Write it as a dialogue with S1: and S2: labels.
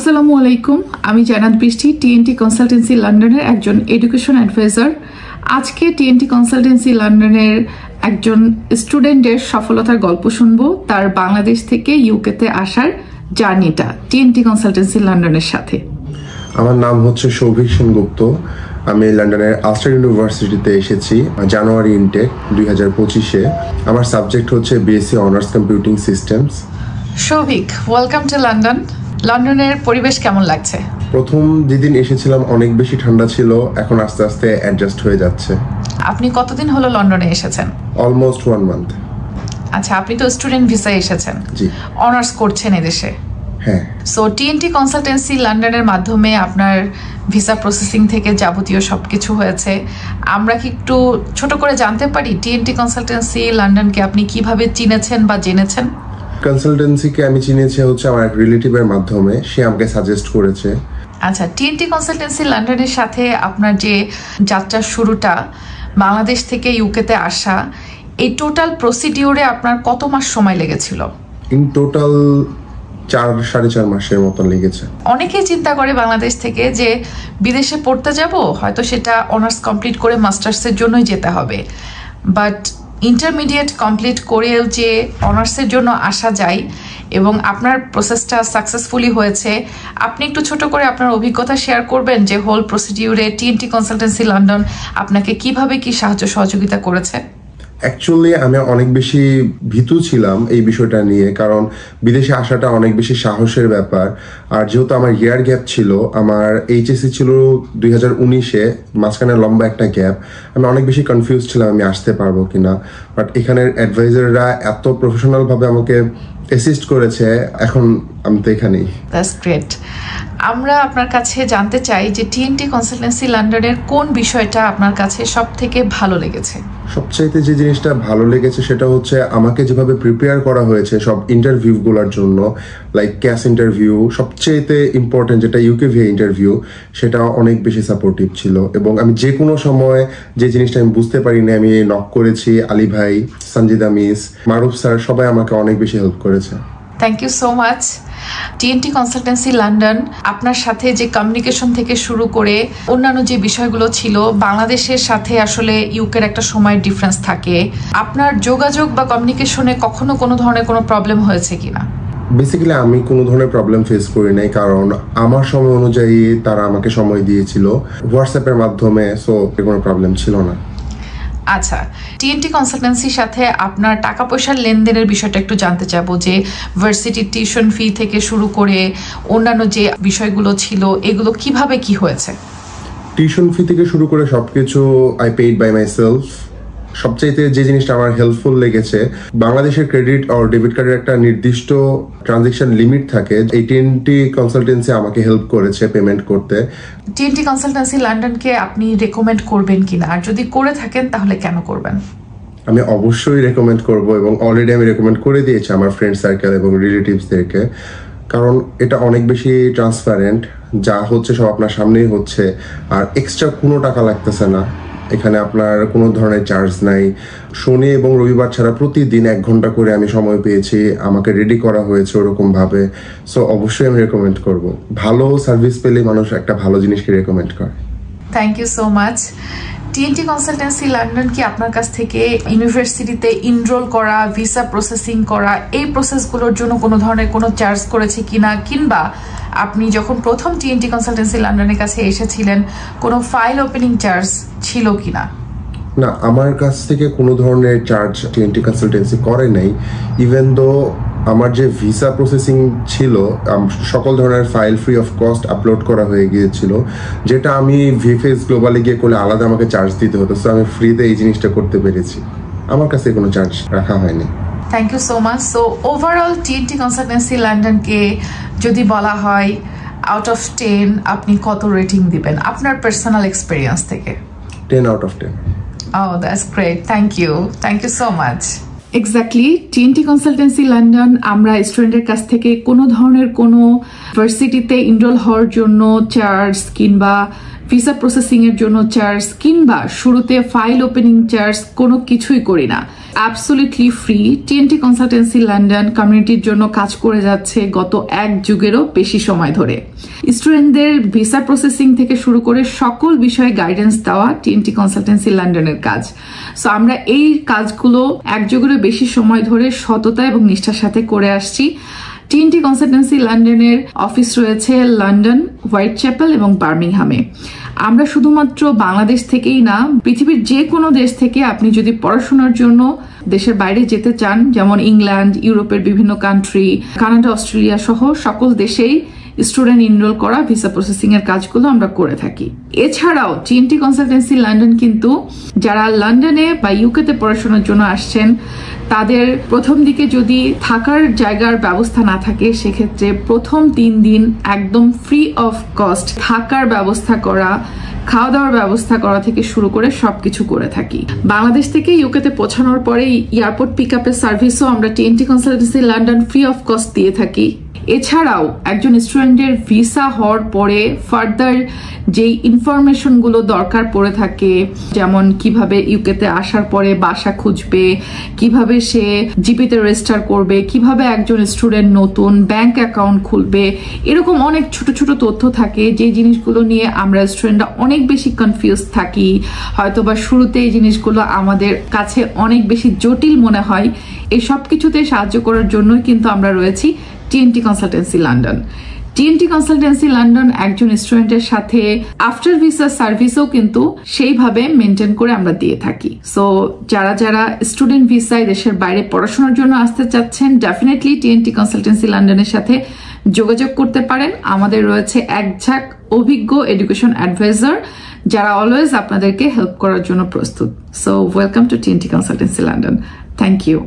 S1: আসসালামু আলাইকুম, আমি জান্নাত বৃষ্টি, টিএনটি কনসালটেন্সি লন্ডনের একজন এডুকেশন অ্যাডভাইজার। আজকে টিএনটি কনসালটেন্সি লন্ডনের একজন স্টুডেন্টের সফলতার গল্প শুনবো, তার বাংলাদেশ থেকে ইউকেতে আসার জার্নিটা টিএনটি কনসালটেন্সি লন্ডনের সাথে।
S2: আমার নাম হচ্ছে সৌভিক সেনগুপ্ত। আমি লন্ডনের আলস্টার ইউনিভার্সিটিতে এসেছি জানুয়ারি ইনটেক 2025-এ। আমার সাবজেক্ট হচ্ছে BSc honours computing systems.
S1: Souvik, welcome to London. লন্ডনের পরিবেশ কেমন লাগছে?
S2: প্রথম যেদিন এসেছিলাম অনেক বেশি ঠান্ডা ছিল, এখন আস্তে আস্তে অ্যাডজাস্ট হয়ে যাচ্ছে।
S1: আপনি কতদিন হলো লন্ডনে এসেছেন?
S2: Almost 1 month.
S1: আচ্ছা, আপনি তো স্টুডেন্ট ভিসায় এসেছেন,
S2: জি,
S1: অনার্স করছেন এদেশে।
S2: হ্যাঁ।
S1: সো টিএনটি কনসালটেন্সি লন্ডনের মাধ্যমে আপনার ভিসা প্রসেসিং থেকে যাবতীয় সবকিছু হয়েছে। আমরা কি একটু ছোট করে জানতে পারি টিএনটি কনসালটেন্সি লন্ডনকে আপনি কিভাবে চিনেছেন বা জেনেছেন?
S2: কনসালটেন্সিকে আমি চিনেছি হচ্ছে আমার এক রিলেটিভের মাধ্যমে, সে আমাকে সাজেস্ট করেছে।
S1: আচ্ছা, টিএনটি কনসালটেন্সি লন্ডনের সাথে আপনার যে যাত্রার শুরুটা, বাংলাদেশ থেকে ইউকেতে আসা, এই টোটাল প্রসিডিউরে আপনার কত মাস সময় লেগেছিল?
S2: ইন টোটাল 4-4.5 মাসের মতন লেগেছে।
S1: অনেকেই চিন্তা করে বাংলাদেশ থেকে যে বিদেশে পড়তে যাব, হয়তো সেটা অনার্স কমপ্লিট করে মাস্টার্সের জন্যই যেতে হবে, বাট ইন্টারমিডিয়েট কমপ্লিট করেও যে অনার্সের জন্য আসা যায় এবং আপনার প্রসেসটা সাকসেসফুলি হয়েছে। আপনি একটু ছোট করে আপনার অভিজ্ঞতা শেয়ার করবেন যে হোল প্রসিডিউরে টিএনটি কনসালটেন্সি লন্ডন আপনাকে কিভাবে কি সাহায্য সহযোগিতা করেছে?
S2: অ্যাকচুয়ালি আমি অনেক বেশি ভীতু ছিলাম এই বিষয়টা নিয়ে, কারণ বিদেশে আসাটা অনেক বেশি সাহসের ব্যাপার। আর যেহেতু আমার ইয়ার গ্যাপ ছিল, আমার এইচএসসি ছিল 2019-এ, মাঝখানে লম্বা একটা গ্যাপ, আমি অনেক বেশি কনফিউজ ছিলাম আমি আসতে পারবো কিনা। বাট এখানের অ্যাডভাইজাররা এত প্রফেশনালভাবে আমাকে অ্যাসিস্ট করেছে, এখন আমি তো এখানেই।
S1: That's great. আমরা আপনার কাছে জানতে চাই যে টিএনটি কনসালটেন্সি লন্ডনের কোন বিষয়টা আপনার কাছে সব থেকে ভালো লেগেছে?
S2: সবচাইতে যে জিনিসটা ভালো লেগেছে সেটা হচ্ছে আমাকে যেভাবে প্রিপেয়ার করা হয়েছে সব ইন্টারভিউগুলোর জন্য, লাইক ক্যাশ ইন্টারভিউ, সবচাইতে ইম্পর্টেন্ট যেটা ইউকেভিএ ইন্টারভিউ, সেটা অনেক বেশি সাপোর্টিভ ছিল। এবং আমি যে কোনো সময় যে জিনিসটা আমি বুঝতে পারিনি, আমি নক করেছি, আলী ভাই, সঞ্জিদা মিস, মারুফ স্যার, সবাই আমাকে অনেক বেশি হেল্প করেছে।
S1: Thank you so much. TNT consultancy London আপনার সাথে যে কমিউনিকেশন থেকে শুরু করে অন্যান্য যে বিষয়গুলো ছিল, বাংলাদেশের সাথে আসলে ইউকের একটা সময়ের ডিফারেন্স থাকে, আপনার যোগাযোগ বা কমিউনিকেশনে কখনো কোনো ধরনের কোনো প্রবলেম হয়েছে কিনা?
S2: বেসিক্যালি আমি কোনো ধরনের প্রবলেম ফেস করি নাই, কারণ আমার সময় অনুযায়ী তারা আমাকে সময় দিয়েছিল হোয়াটসঅ্যাপের মাধ্যমে, সো কোনো প্রবলেম ছিল না।
S1: আচ্ছা, টিএনটি কনসালটেন্সির সাথে আপনার টাকা পয়সার লেনদেনের বিষয়টা একটু জানতে চাবো, যে ভার্সিটির টিউশন ফি থেকে শুরু করে অন্যান্য যে বিষয়গুলো ছিল, এগুলো কিভাবে কি হয়েছে?
S2: টিউশন ফি থেকে শুরু করে সবকিছু I paid by myself. সবচাইতে যে জিনিসটা আমার হেল্পফুল লেগেছে, বাংলাদেশের ক্রেডিট আর ডেবিট কার্ডের একটা নির্দিষ্ট ট্রানজেকশন লিমিট থাকে, এই টিএনটি কনসালটেন্সি আমাকে হেল্প করেছে পেমেন্ট করতে।
S1: টিএনটি কনসালটেন্সি লন্ডনকে আপনি রেকমেন্ড করবেন কিনা, আর যদি করে থাকেন তাহলে কেন করবেন?
S2: আমি অবশ্যই রেকমেন্ড করব, এবং অলরেডি আমি রেকমেন্ড করে দিয়েছি আমার ফ্রেন্ড সার্কেল এবং রিলেটিভসদেরকে, কারণ এটা অনেক বেশি ট্রান্সপারেন্ট, যা হচ্ছে সব আপনার সামনেই হচ্ছে, আর এক্সট্রা কোনো টাকা লাগতেছে না। এখানে আপনার কোনো ধরনের চার্জ নাই। শনি এবং রবিবার ছাড়া প্রতিদিন 1 ঘন্টা করে আমি সময় পেয়েছি, আমাকে রেডি করা হয়েছে ওরকমভাবে। সো অবশ্যই আমি রেকমেন্ড করব। ভালো সার্ভিস পেলে মানুষ একটা ভালো জিনিসকে রেকমেন্ড করে।
S1: Thank you so much. TNT consultancy London কি আপনার কাছ থেকে ইউনিভার্সিটিতে ইনরোল করা, ভিসা প্রসেসিং করা, এই প্রসেসগুলোর জন্য কোনো ধরনের কোনো চার্জ করেছে কিনা, কিংবা আপনি যখন প্রথম টিএনটি কনসালটেন্সি লন্ডনের কাছে এসেছিলেন কোনো ফাইল ওপেনিং চার্জ ছিল কিনা?
S2: না, আমার কাছ থেকে কোনো ধরনের চার্জ টিএনটি কনসালটেন্সি করে নাই। ইভেন দো আমার যে ভিসা প্রসেসিং ছিল, সকল ধরনের file free of cost upload করা হয়ে গিয়েছিল, যেটা আমি ভিএফএস গ্লোবালে গিয়ে করলে আলাদা আমাকে চার্জ দিতে হতো। সো আমি ফ্রিতে এই জিনিসটা করতে পেরেছি, আমার কাছে কোনো চার্জ রাখা হয়নি।
S1: Thank you so much. So overall TNT consultancy লন্ডনকে যদি বলা হয় আউট অফ 10 আপনি কত রেটিং দিবেন আপনার পার্সোনাল এক্সপেরিয়েন্স থেকে?
S2: 10 out of 10।
S1: Oh, that's great. Thank you so much. Exactly, TNT consultancy London আমরা স্টুডেন্টের কাছ থেকে কোনো ধরনের কোনো ভার্সিটিতে এনরোল হওয়ার জন্য চার্জ কিংবা ভিসা প্রসেসিং এর জন্য চার্জ কিংবা শুরুতে ফাইল ওপেনিং চার্জ কোনো কিছুই করি না। Absolutely free. TNT consultancy London কমিউনিটির জন্য কাজ করে যাচ্ছে গত 1 যুগেরও বেশি সময় ধরে। স্টুডেন্টদের ভিসা প্রসেসিং থেকে শুরু করে সকল বিষয়ে গাইডেন্স দেওয়া টিএনটি কনসালটেন্সি লন্ডনের কাজ। সো আমরা এই কাজগুলো 1 যুগেরও বেশি সময় ধরে সততা এবং নিষ্ঠার সাথে করে আসছি। টিএনটি কনসালটেন্সি লন্ডনের অফিস রয়েছে লন্ডন, হোয়াইট চ্যাপেল এবং বার্মিংহামে। আমরা শুধুমাত্র বাংলাদেশ থেকেই না, পৃথিবীর যে কোনো দেশ থেকে আপনি যদি পড়াশোনার জন্য দেশের বাইরে যেতে চান, যেমন ইংল্যান্ড, ইউরোপের বিভিন্ন কান্ট্রি, কানাডা, অস্ট্রেলিয়া সহ সকল দেশেই স্টুডেন্ট এনরোল করা ভিসা প্রসেসিং এর কাজগুলো আমরা করে থাকি। এছাড়াও টিএনটি কনসালটেন্সি লন্ডন কিন্তু যারা লন্ডনে বা ইউকেতে পড়াশোনার জন্য আসছেন তাদের প্রথম দিকে যদি থাকার জায়গার ব্যবস্থা না থাকে, সেক্ষেত্রে প্রথম 3 দিন একদম ফ্রি অফ কস্ট থাকার ব্যবস্থা করা, খাওয়া দাওয়ার ব্যবস্থা করা থেকে শুরু করে সবকিছু করে থাকি। বাংলাদেশ থেকে ইউকেতে পৌঁছানোর পরে এয়ারপোর্ট পিক আপের সার্ভিসও আমরা TNT consultancy London free of cost দিয়ে থাকি। এছাড়াও একজন স্টুডেন্টের ভিসা হওয়ার পরে ফার্দার যেই ইনফরমেশনগুলো দরকার পড়ে থাকে, যেমন কিভাবে ইউকেতে আসার পরে বাসা খুঁজবে, কিভাবে সে জিপিতে রেজিস্টার করবে, কিভাবে একজন স্টুডেন্ট নতুন ব্যাংক অ্যাকাউন্ট খুলবে, এরকম অনেক ছোট ছোট তথ্য থাকে যে জিনিসগুলো নিয়ে আমরা স্টুডেন্টরা অনেক বেশি কনফিউজ থাকি। হয়তোবা শুরুতে এই জিনিসগুলো আমাদের কাছে অনেক বেশি জটিল মনে হয়। এই সব কিছুতে সাহায্য করার জন্যই কিন্তু আমরা রয়েছি TNT consultancy London. TNT consultancy London একজন স্টুডেন্টের সাথে আফটার ভিসা সার্ভিসও কিন্তু সেইভাবে মেনটেন করে আমরা দিয়ে থাকি। সো যারা যারা স্টুডেন্ট ভিসায় দেশের বাইরে পড়াশোনার জন্য আসতে চাচ্ছেন, ডেফিনেটলি টিএনটি কনসালটেন্সি লন্ডনের সাথে যোগাযোগ করতে পারেন। আমাদের রয়েছে একঝাঁক অভিজ্ঞ এডুকেশন অ্যাডভাইজার যারা অলওয়েজ আপনাদেরকে হেল্প করার জন্য প্রস্তুত। So welcome to TNT consultancy London. Thank you.